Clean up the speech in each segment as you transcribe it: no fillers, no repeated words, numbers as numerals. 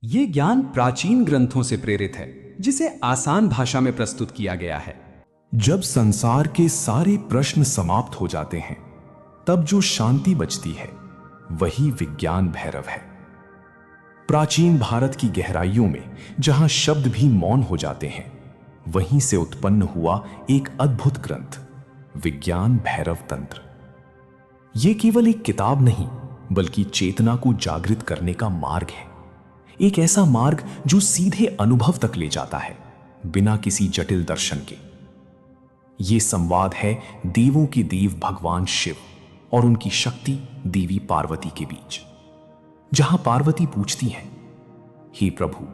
ये ज्ञान प्राचीन ग्रंथों से प्रेरित है, जिसे आसान भाषा में प्रस्तुत किया गया है। जब संसार के सारे प्रश्न समाप्त हो जाते हैं, तब जो शांति बचती है वही विज्ञान भैरव है। प्राचीन भारत की गहराइयों में जहां शब्द भी मौन हो जाते हैं, वहीं से उत्पन्न हुआ एक अद्भुत ग्रंथ, विज्ञान भैरव तंत्र। यह केवल एक किताब नहीं, बल्कि चेतना को जागृत करने का मार्ग है। एक ऐसा मार्ग जो सीधे अनुभव तक ले जाता है, बिना किसी जटिल दर्शन के। यह संवाद है देवों के देव भगवान शिव और उनकी शक्ति देवी पार्वती के बीच। जहां पार्वती पूछती हैं, हे प्रभु,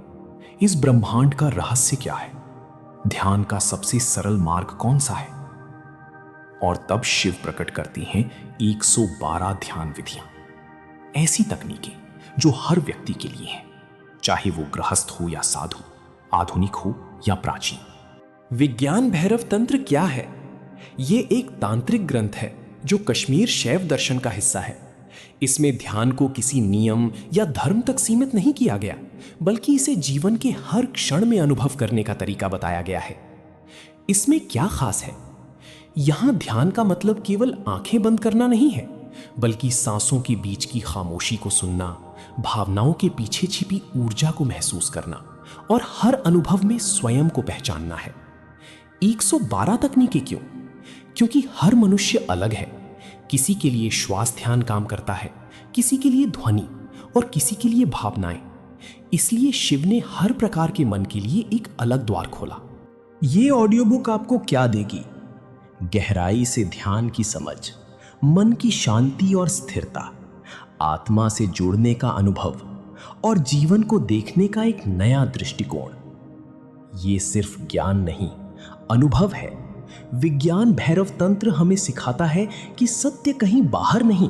इस ब्रह्मांड का रहस्य क्या है? ध्यान का सबसे सरल मार्ग कौन सा है? और तब शिव प्रकट करती हैं 112 ध्यान विधियां, ऐसी तकनीकें जो हर व्यक्ति के लिए हैं, चाहे वो गृहस्थ हो या साधु, आधुनिक हो या प्राचीन। विज्ञान भैरव तंत्र क्या है? ये एक तांत्रिक ग्रंथ है जो कश्मीर शैव दर्शन का हिस्सा है। इसमें ध्यान को किसी नियम या धर्म तक सीमित नहीं किया गया, बल्कि इसे जीवन के हर क्षण में अनुभव करने का तरीका बताया गया है। इसमें क्या खास है? यहां ध्यान का मतलब केवल आंखें बंद करना नहीं है, बल्कि सांसों के बीच की खामोशी को सुनना, भावनाओं के पीछे छिपी ऊर्जा को महसूस करना और हर अनुभव में स्वयं को पहचानना है। 112 तकनीकें क्यों? क्योंकि हर मनुष्य अलग है। किसी के लिए श्वास ध्यान काम करता है, किसी के लिए ध्वनि और किसी के लिए भावनाएं। इसलिए शिव ने हर प्रकार के मन के लिए एक अलग द्वार खोला। ये ऑडियो बुक आपको क्या देगी? गहराई से ध्यान की समझ, मन की शांति और स्थिरता, आत्मा से जुड़ने का अनुभव और जीवन को देखने का एक नया दृष्टिकोण। ये सिर्फ ज्ञान नहीं, अनुभव है। विज्ञान भैरव तंत्र हमें सिखाता है कि सत्य कहीं बाहर नहीं,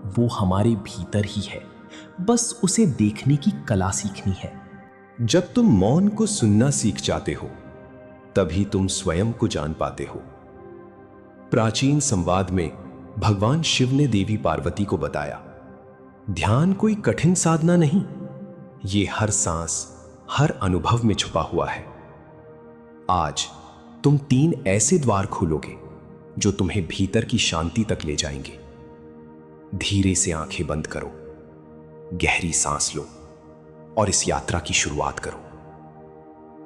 वो हमारे भीतर ही है। बस उसे देखने की कला सीखनी है। जब तुम मौन को सुनना सीख जाते हो, तभी तुम स्वयं को जान पाते हो। प्राचीन संवाद में भगवान शिव ने देवी पार्वती को बताया, ध्यान कोई कठिन साधना नहीं, ये हर सांस, हर अनुभव में छुपा हुआ है। आज तुम 3 ऐसे द्वार खोलोगे जो तुम्हें भीतर की शांति तक ले जाएंगे। धीरे से आंखें बंद करो, गहरी सांस लो और इस यात्रा की शुरुआत करो।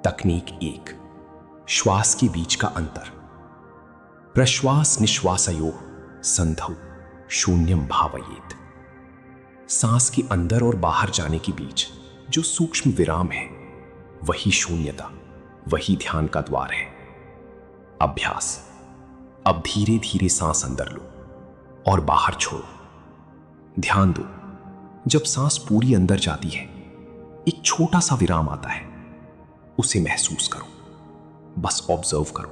तकनीक 1, श्वास के बीच का अंतर। प्रश्वास निश्वासयोः संधौ शून्यम भावयेत। सांस के अंदर और बाहर जाने के बीच जो सूक्ष्म विराम है, वही शून्यता, वही ध्यान का द्वार है। अभ्यास। अब धीरे धीरे सांस अंदर लो और बाहर छोड़ो। ध्यान दो, जब सांस पूरी अंदर जाती है, एक छोटा सा विराम आता है, उसे महसूस करो, बस ऑब्जर्व करो।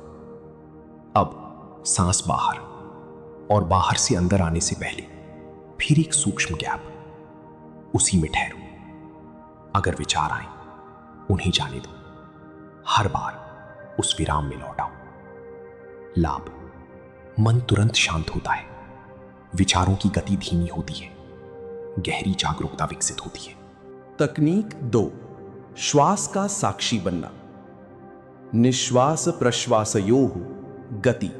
अब सांस बाहर और बाहर से अंदर आने से पहले फिर एक सूक्ष्म गैप, उसी में ठहरो। अगर विचार आए, उन्हें जाने दो। हर बार उस विराम में लौटाओ। लाभ, मन तुरंत शांत होता है, विचारों की गति धीमी होती है, गहरी जागरूकता विकसित होती है। तकनीक 2, श्वास का साक्षी बनना। निश्वास प्रश्वासयोः गति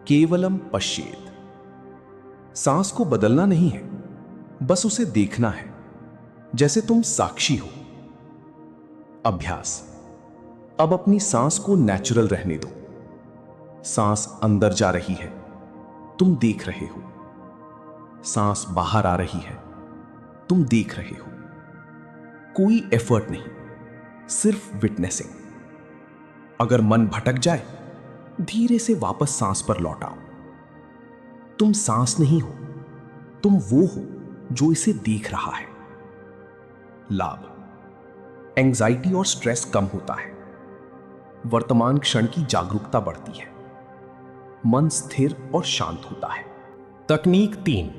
केवलम पश्येत। सांस को बदलना नहीं है, बस उसे देखना है, जैसे तुम साक्षी हो। अभ्यास। अब अपनी सांस को नेचुरल रहने दो। सांस अंदर जा रही है, तुम देख रहे हो। सांस बाहर आ रही है, तुम देख रहे हो। कोई एफर्ट नहीं, सिर्फ विटनेसिंग। अगर मन भटक जाए, धीरे से वापस सांस पर लौटाओ। तुम सांस नहीं हो, तुम वो हो जो इसे देख रहा है। लाभ, एंजाइटी और स्ट्रेस कम होता है, वर्तमान क्षण की जागरूकता बढ़ती है, मन स्थिर और शांत होता है। तकनीक 3,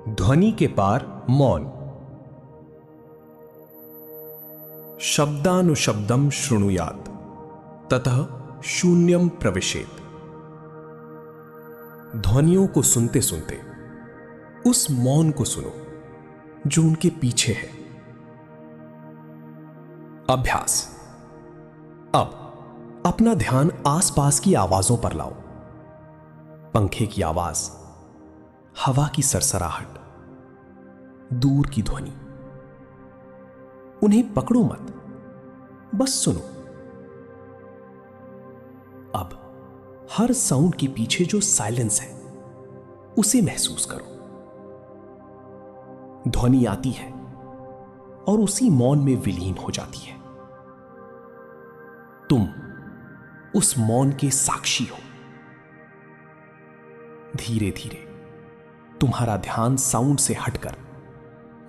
ध्वनि के पार मौन। शब्दानुशब्दम शृणुयात् ततः शून्यम प्रविशेत। ध्वनियों को सुनते सुनते उस मौन को सुनो जो उनके पीछे है। अभ्यास। अब अपना ध्यान आसपास की आवाजों पर लाओ। पंखे की आवाज, हवा की सरसराहट, दूर की ध्वनि। उन्हें पकड़ो मत, बस सुनो। अब हर साउंड के पीछे जो साइलेंस है उसे महसूस करो। ध्वनि आती है और उसी मौन में विलीन हो जाती है। तुम उस मौन के साक्षी हो। धीरे धीरे तुम्हारा ध्यान साउंड से हटकर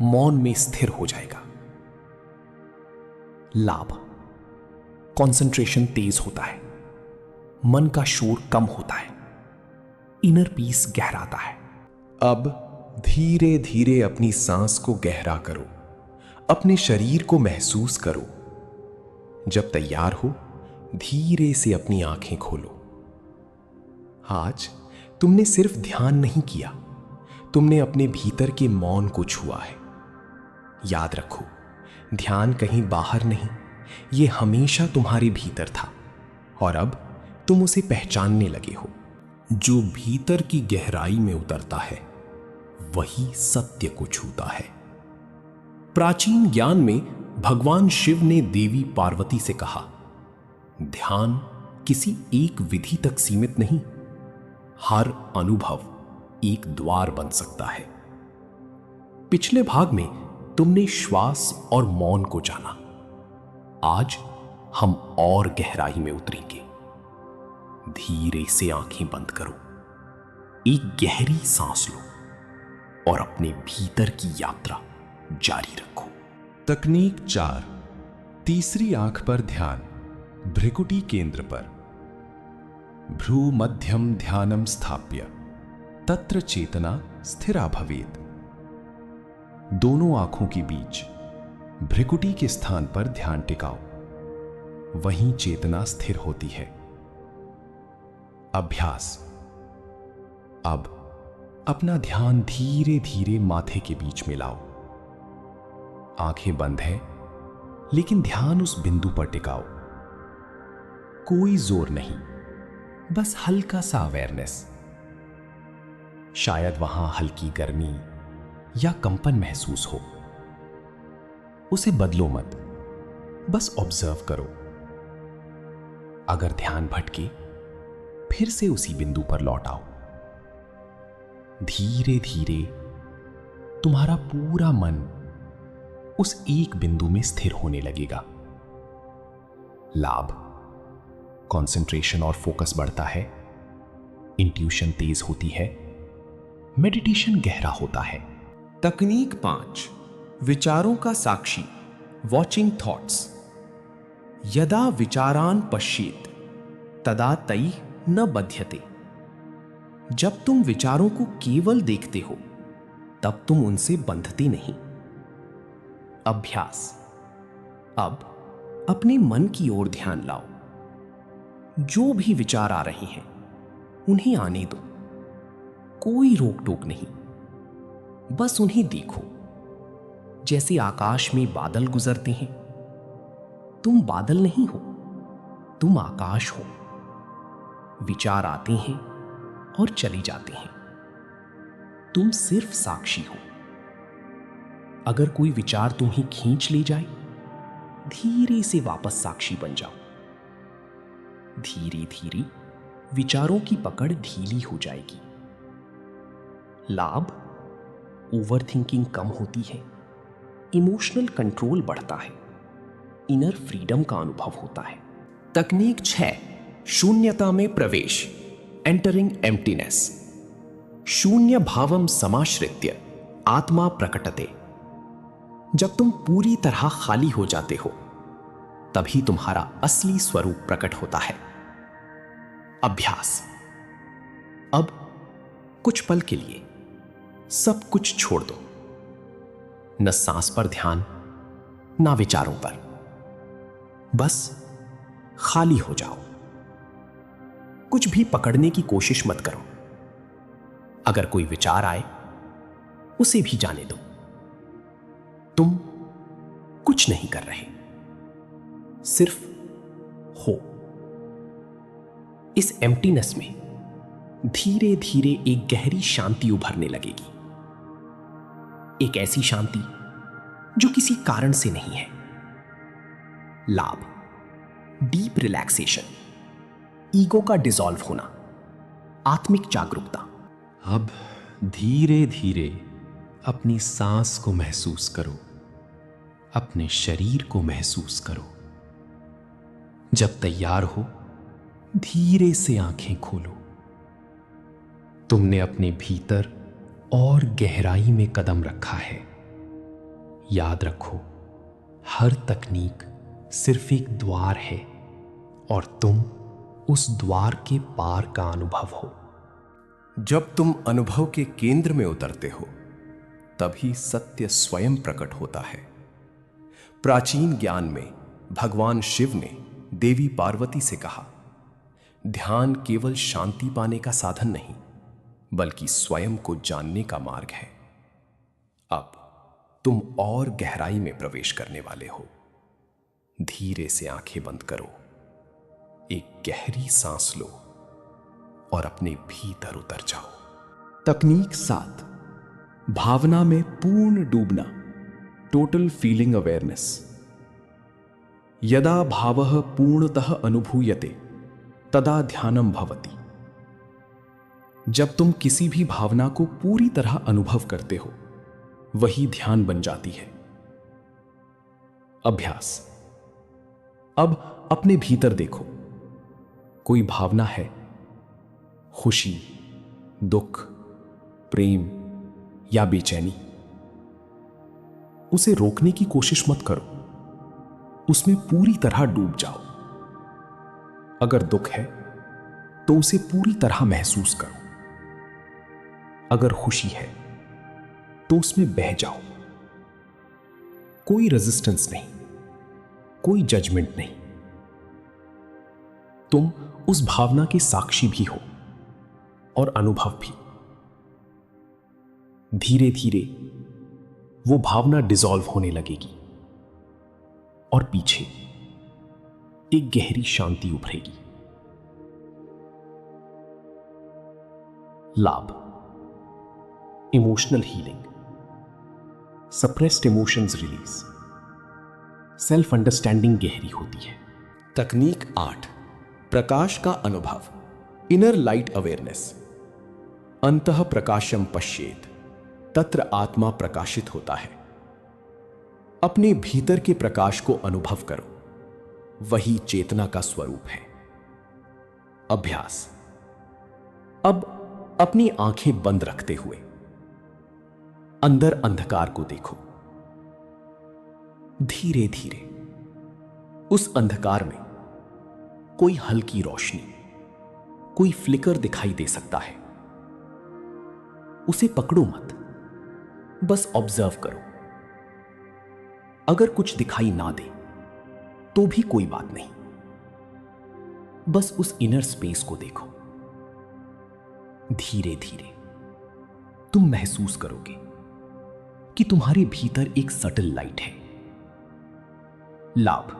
मौन में स्थिर हो जाएगा। लाभ, कंसंट्रेशन तेज होता है, मन का शोर कम होता है, इनर पीस गहराता है। अब धीरे धीरे अपनी सांस को गहरा करो, अपने शरीर को महसूस करो। जब तैयार हो, धीरे से अपनी आंखें खोलो। आज तुमने सिर्फ ध्यान नहीं किया, तुमने अपने भीतर के मौन को छुआ है। याद रखो, ध्यान कहीं बाहर नहीं, यह हमेशा तुम्हारे भीतर था और अब तुम उसे पहचानने लगे हो। जो भीतर की गहराई में उतरता है वही सत्य को छूता है। प्राचीन ज्ञान में भगवान शिव ने देवी पार्वती से कहा, ध्यान किसी एक विधि तक सीमित नहीं, हर अनुभव एक द्वार बन सकता है। पिछले भाग में तुमने श्वास और मौन को जाना। आज हम और गहराई में उतरेंगे। धीरे से आंखें बंद करो, एक गहरी सांस लो और अपने भीतर की यात्रा जारी रखो। तकनीक 4, तीसरी आंख पर ध्यान, भ्रिकुटी केंद्र पर। भ्रू मध्यम ध्यानम स्थाप्य तत्र चेतना स्थिरा भवेत्। दोनों आंखों के बीच भ्रिकुटी के स्थान पर ध्यान टिकाओ, वहीं चेतना स्थिर होती है। अभ्यास। अब अपना ध्यान धीरे धीरे माथे के बीच में लाओ। आंखें बंद है, लेकिन ध्यान उस बिंदु पर टिकाओ। कोई जोर नहीं, बस हल्का सा अवेयरनेस। शायद वहां हल्की गर्मी या कंपन महसूस हो, उसे बदलो मत, बस ऑब्जर्व करो। अगर ध्यान भटके, फिर से उसी बिंदु पर लौट आओ। धीरे धीरे तुम्हारा पूरा मन उस एक बिंदु में स्थिर होने लगेगा। लाभ, कंसंट्रेशन और फोकस बढ़ता है, इंट्यूशन तेज होती है, मेडिटेशन गहरा होता है। तकनीक 5, विचारों का साक्षी, वॉचिंग थॉट्स। यदा विचारान पश्येत तदा तैः न बध्यते। जब तुम विचारों को केवल देखते हो, तब तुम उनसे बंधते नहीं। अभ्यास। अब अपने मन की ओर ध्यान लाओ। जो भी विचार आ रहे हैं, उन्हें आने दो। कोई रोक टोक नहीं, बस उन्हें देखो, जैसे आकाश में बादल गुजरते हैं। तुम बादल नहीं हो, तुम आकाश हो। विचार आते हैं और चले जाते हैं, तुम सिर्फ साक्षी हो। अगर कोई विचार तुम्हें खींच ले जाए, धीरे से वापस साक्षी बन जाओ। धीरे धीरे विचारों की पकड़ ढीली हो जाएगी। लाभ, ओवरथिंकिंग कम होती है, इमोशनल कंट्रोल बढ़ता है, इनर फ्रीडम का अनुभव होता है। तकनीक 6, शून्यता में प्रवेश, एंटरिंग एम्प्टीनेस। शून्य भावम समाश्रित्य आत्मा प्रकटते। जब तुम पूरी तरह खाली हो जाते हो, तभी तुम्हारा असली स्वरूप प्रकट होता है। अभ्यास। अब कुछ पल के लिए सब कुछ छोड़ दो। न सांस पर ध्यान, ना विचारों पर, बस खाली हो जाओ। कुछ भी पकड़ने की कोशिश मत करो। अगर कोई विचार आए, उसे भी जाने दो। तुम कुछ नहीं कर रहे, सिर्फ हो। इस एम्प्टीनेस में धीरे धीरे एक गहरी शांति उभरने लगेगी। एक ऐसी शांति जो किसी कारण से नहीं है। लाभ, डीप रिलैक्सेशन, ईगो का डिसॉल्व होना, आत्मिक जागरूकता। अब धीरे धीरे अपनी सांस को महसूस करो, अपने शरीर को महसूस करो। जब तैयार हो, धीरे से आंखें खोलो। तुमने अपने भीतर और गहराई में कदम रखा है। याद रखो, हर तकनीक सिर्फ एक द्वार है और तुम उस द्वार के पार का अनुभव हो। जब तुम अनुभव के केंद्र में उतरते हो, तभी सत्य स्वयं प्रकट होता है। प्राचीन ज्ञान में भगवान शिव ने देवी पार्वती से कहा, ध्यान केवल शांति पाने का साधन नहीं, बल्कि स्वयं को जानने का मार्ग है। अब तुम और गहराई में प्रवेश करने वाले हो। धीरे से आंखें बंद करो, एक गहरी सांस लो और अपने भीतर उतर जाओ। तकनीक 7, भावना में पूर्ण डूबना, टोटल फीलिंग अवेयरनेस। यदा भावः पूर्णतः अनुभूयते तदा ध्यानम भवति। जब तुम किसी भी भावना को पूरी तरह अनुभव करते हो, वही ध्यान बन जाती है। अभ्यास। अब अपने भीतर देखो, कोई भावना है, खुशी, दुख, प्रेम या बेचैनी। उसे रोकने की कोशिश मत करो, उसमें पूरी तरह डूब जाओ। अगर दुख है तो उसे पूरी तरह महसूस करो। अगर खुशी है तो उसमें बह जाओ। कोई रेजिस्टेंस नहीं, कोई जजमेंट नहीं। तुम उस भावना के साक्षी भी हो और अनुभव भी। धीरे धीरे वो भावना डिसॉल्व होने लगेगी और पीछे एक गहरी शांति उभरेगी। लाभ, emotional healing, suppressed emotions release, self understanding गहरी होती है। तकनीक 8, प्रकाश का अनुभव, इनर लाइट अवेयरनेस। अंतः प्रकाशम पश्येत, तत्र आत्मा प्रकाशित होता है। अपने भीतर के प्रकाश को अनुभव करो, वही चेतना का स्वरूप है। अभ्यास। अब अपनी आंखें बंद रखते हुए अंदर अंधकार को देखो। धीरे धीरे उस अंधकार में कोई हल्की रोशनी, कोई फ्लिकर दिखाई दे सकता है। उसे पकड़ो मत, बस ऑब्जर्व करो। अगर कुछ दिखाई ना दे तो भी कोई बात नहीं, बस उस इनर स्पेस को देखो। धीरे धीरे तुम महसूस करोगे कि तुम्हारे भीतर एक सटल लाइट है। लाभ,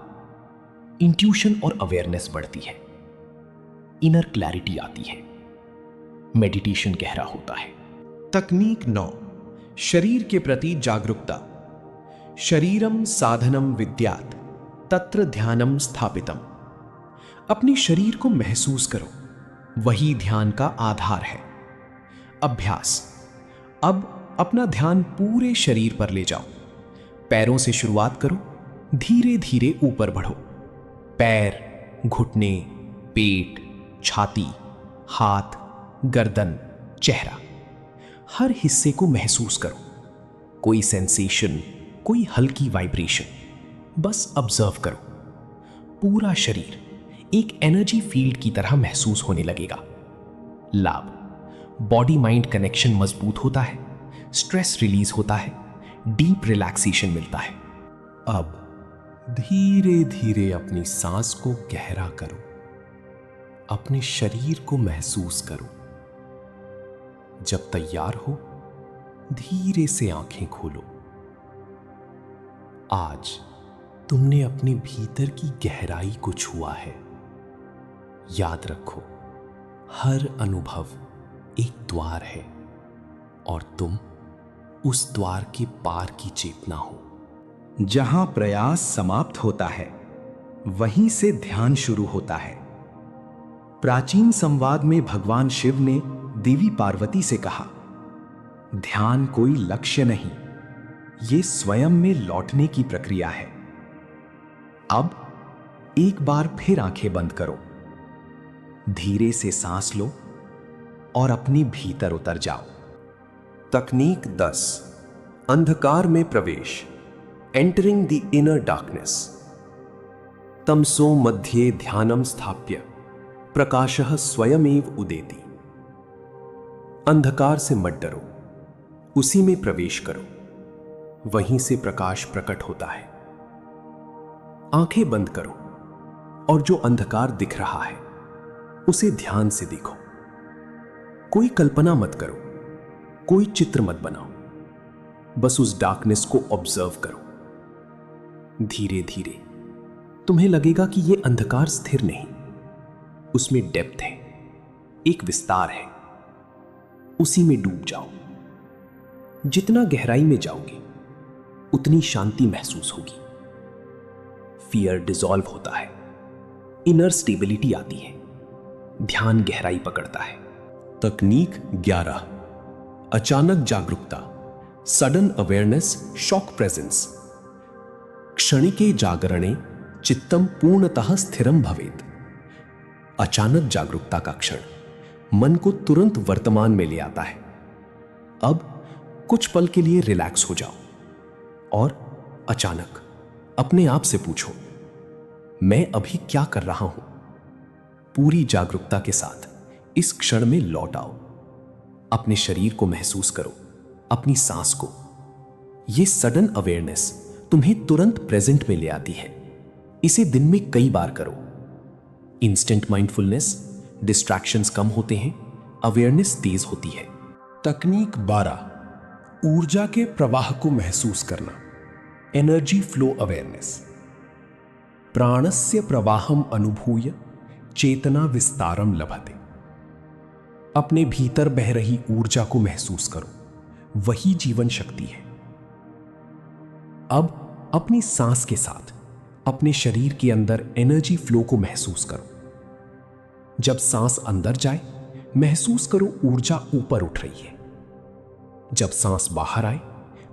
इंट्यूशन और अवेयरनेस बढ़ती है, इनर क्लैरिटी आती है, मेडिटेशन गहरा होता है। तकनीक 9, शरीर के प्रति जागरूकता। शरीरम साधनम विद्यात् तत्र ध्यानम स्थापितम। अपने शरीर को महसूस करो, वही ध्यान का आधार है। अभ्यास। अब अपना ध्यान पूरे शरीर पर ले जाओ। पैरों से शुरुआत करो, धीरे धीरे ऊपर बढ़ो। पैर, घुटने, पेट, छाती, हाथ, गर्दन, चेहरा, हर हिस्से को महसूस करो। कोई सेंसेशन, कोई हल्की वाइब्रेशन, बस ऑब्जर्व करो। पूरा शरीर एक एनर्जी फील्ड की तरह महसूस होने लगेगा। लाभ, बॉडी माइंड कनेक्शन मजबूत होता है, स्ट्रेस रिलीज होता है, डीप रिलैक्सेशन मिलता है। अब धीरे धीरे अपनी सांस को गहरा करो, अपने शरीर को महसूस करो। जब तैयार हो, धीरे से आंखें खोलो। आज तुमने अपने भीतर की गहराई को छुआ है। याद रखो, हर अनुभव एक द्वार है और तुम उस द्वार के पार की चेतना हो। जहां प्रयास समाप्त होता है, वहीं से ध्यान शुरू होता है। प्राचीन संवाद में भगवान शिव ने देवी पार्वती से कहा, ध्यान कोई लक्ष्य नहीं, ये स्वयं में लौटने की प्रक्रिया है। अब एक बार फिर आंखें बंद करो, धीरे से सांस लो और अपने भीतर उतर जाओ। तकनीक 10, अंधकार में प्रवेश, एंटरिंग द इनर डार्कनेस। तमसो मध्ये ध्यानम स्थाप्य प्रकाशः स्वयमेव उदेति। अंधकार से मत डरो, उसी में प्रवेश करो, वहीं से प्रकाश प्रकट होता है। आंखें बंद करो और जो अंधकार दिख रहा है उसे ध्यान से देखो। कोई कल्पना मत करो, कोई चित्र मत बनाओ, बस उस डार्कनेस को ऑब्जर्व करो। धीरे धीरे तुम्हें लगेगा कि यह अंधकार स्थिर नहीं, उसमें डेप्थ है, एक विस्तार है। उसी में डूब जाओ। जितना गहराई में जाओगे उतनी शांति महसूस होगी। फियर डिसॉल्व होता है, इनर स्टेबिलिटी आती है, ध्यान गहराई पकड़ता है। तकनीक 11, अचानक जागरूकता, सडन अवेयरनेस शॉक प्रेजेंस। क्षणिके जागरणे चित्तम पूर्णतः स्थिरम भवेत्। अचानक जागरूकता का क्षण मन को तुरंत वर्तमान में ले आता है। अब कुछ पल के लिए रिलैक्स हो जाओ और अचानक अपने आप से पूछो, मैं अभी क्या कर रहा हूं? पूरी जागरूकता के साथ इस क्षण में लौट आओ। अपने शरीर को महसूस करो, अपनी सांस को। यह सडन अवेयरनेस तुम्हें तुरंत प्रेजेंट में ले आती है। इसे दिन में कई बार करो। इंस्टेंट माइंडफुलनेस, डिस्ट्रैक्शंस कम होते हैं, अवेयरनेस तेज होती है। तकनीक 12, ऊर्जा के प्रवाह को महसूस करना, एनर्जी फ्लो अवेयरनेस। प्राणस्य प्रवाहम अनुभूय चेतना विस्तारम लभते। अपने भीतर बह रही ऊर्जा को महसूस करो, वही जीवन शक्ति है। अब अपनी सांस के साथ अपने शरीर के अंदर एनर्जी फ्लो को महसूस करो। जब सांस अंदर जाए, महसूस करो ऊर्जा ऊपर उठ रही है। जब सांस बाहर आए,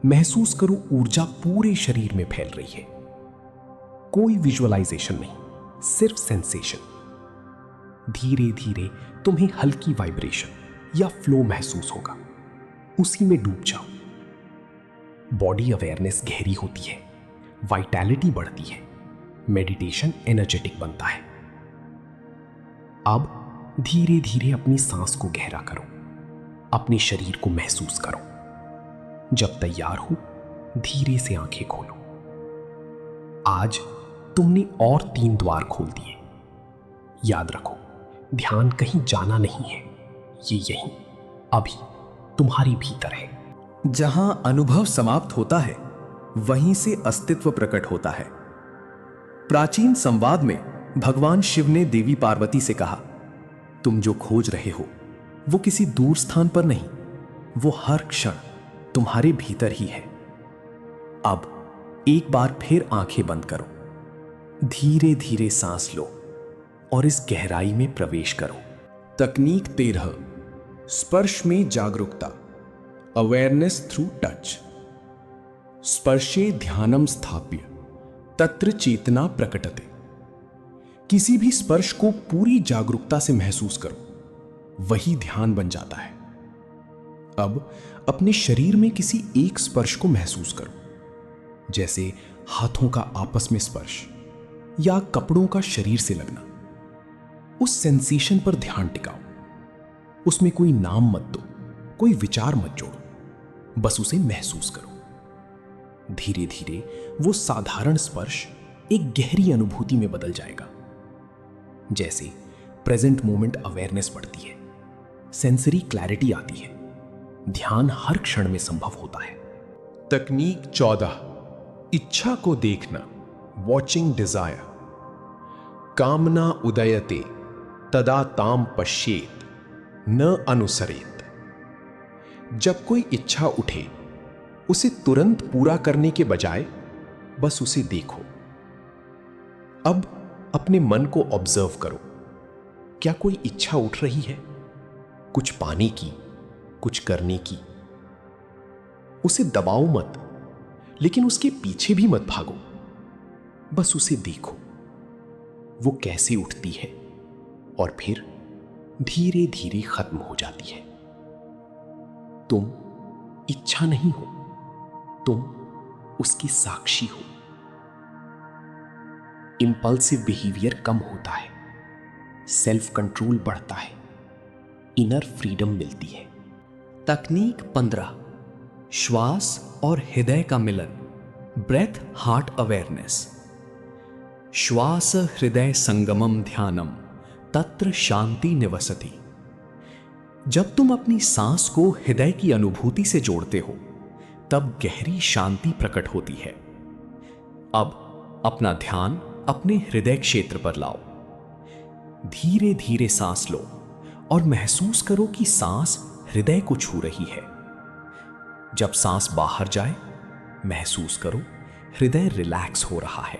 महसूस करो ऊर्जा पूरे शरीर में फैल रही है। कोई विजुअलाइजेशन नहीं, सिर्फ सेंसेशन। धीरे धीरे तुम्हें हल्की वाइब्रेशन या फ्लो महसूस होगा, उसी में डूब जाओ। बॉडी अवेयरनेस गहरी होती है, वाइटैलिटी बढ़ती है, मेडिटेशन एनर्जेटिक बनता है। अब धीरे धीरे अपनी सांस को गहरा करो, अपने शरीर को महसूस करो। जब तैयार हो, धीरे से आंखें खोलो। आज तुमने और 3 द्वार खोल दिए। याद रखो, ध्यान कहीं जाना नहीं है, ये यहीं अभी तुम्हारी भीतर है। जहां अनुभव समाप्त होता है, वहीं से अस्तित्व प्रकट होता है। प्राचीन संवाद में भगवान शिव ने देवी पार्वती से कहा, तुम जो खोज रहे हो वो किसी दूर स्थान पर नहीं, वो हर क्षण तुम्हारे भीतर ही है। अब एक बार फिर आंखें बंद करो, धीरे धीरे सांस लो और इस गहराई में प्रवेश करो। तकनीक 13, स्पर्श में जागरूकता, अवेयरनेस थ्रू टच। स्पर्शे ध्यानम स्थाप्य तत्र चेतना प्रकटते। किसी भी स्पर्श को पूरी जागरूकता से महसूस करो, वही ध्यान बन जाता है। अब अपने शरीर में किसी एक स्पर्श को महसूस करो, जैसे हाथों का आपस में स्पर्श या कपड़ों का शरीर से लगना। उस सेंसेशन पर ध्यान टिकाओ। उसमें कोई नाम मत दो, कोई विचार मत जोड़ो, बस उसे महसूस करो। धीरे धीरे वो साधारण स्पर्श एक गहरी अनुभूति में बदल जाएगा। जैसे प्रेजेंट मोमेंट अवेयरनेस बढ़ती है, सेंसरी क्लैरिटी आती है, ध्यान हर क्षण में संभव होता है। तकनीक 14, इच्छा को देखना, वॉचिंग डिजायर। कामना उदयते तदा ताम पश्येत न अनुसरेत। जब कोई इच्छा उठे उसे तुरंत पूरा करने के बजाय बस उसे देखो। अब अपने मन को ऑब्जर्व करो। क्या कोई इच्छा उठ रही है, कुछ पाने की, कुछ करने की? उसे दबाओ मत, लेकिन उसके पीछे भी मत भागो। बस उसे देखो, वो कैसे उठती है और फिर धीरे धीरे खत्म हो जाती है। तुम इच्छा नहीं हो, तुम उसकी साक्षी हो। इंपल्सिव बिहेवियर कम होता है, सेल्फ कंट्रोल बढ़ता है, इनर फ्रीडम मिलती है। तकनीक 15, श्वास और हृदय का मिलन, ब्रेथ हार्ट अवेयरनेस। श्वास हृदय संगमम ध्यानम तत्र शांति निवसति। जब तुम अपनी सांस को हृदय की अनुभूति से जोड़ते हो तब गहरी शांति प्रकट होती है। अब अपना ध्यान अपने हृदय क्षेत्र पर लाओ। धीरे धीरे सांस लो और महसूस करो कि सांस हृदय को छू रही है। जब सांस बाहर जाए, महसूस करो हृदय रिलैक्स हो रहा है।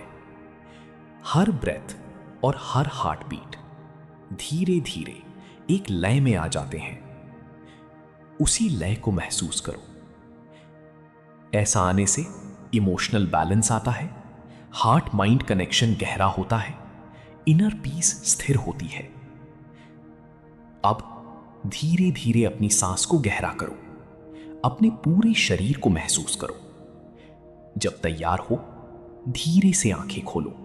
हर ब्रेथ और हर हार्ट बीट धीरे धीरे एक लय में आ जाते हैं। उसी लय को महसूस करो। ऐसा आने से इमोशनल बैलेंस आता है, हार्ट माइंड कनेक्शन गहरा होता है, इनर पीस स्थिर होती है। अब धीरे धीरे अपनी सांस को गहरा करो, अपने पूरे शरीर को महसूस करो। जब तैयार हो, धीरे से आंखें खोलो।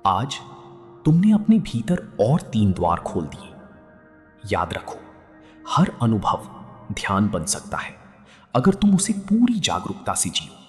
आज तुमने अपने भीतर और 3 द्वार खोल दिए। याद रखो, हर अनुभव ध्यान बन सकता है अगर तुम उसे पूरी जागरूकता से जियो।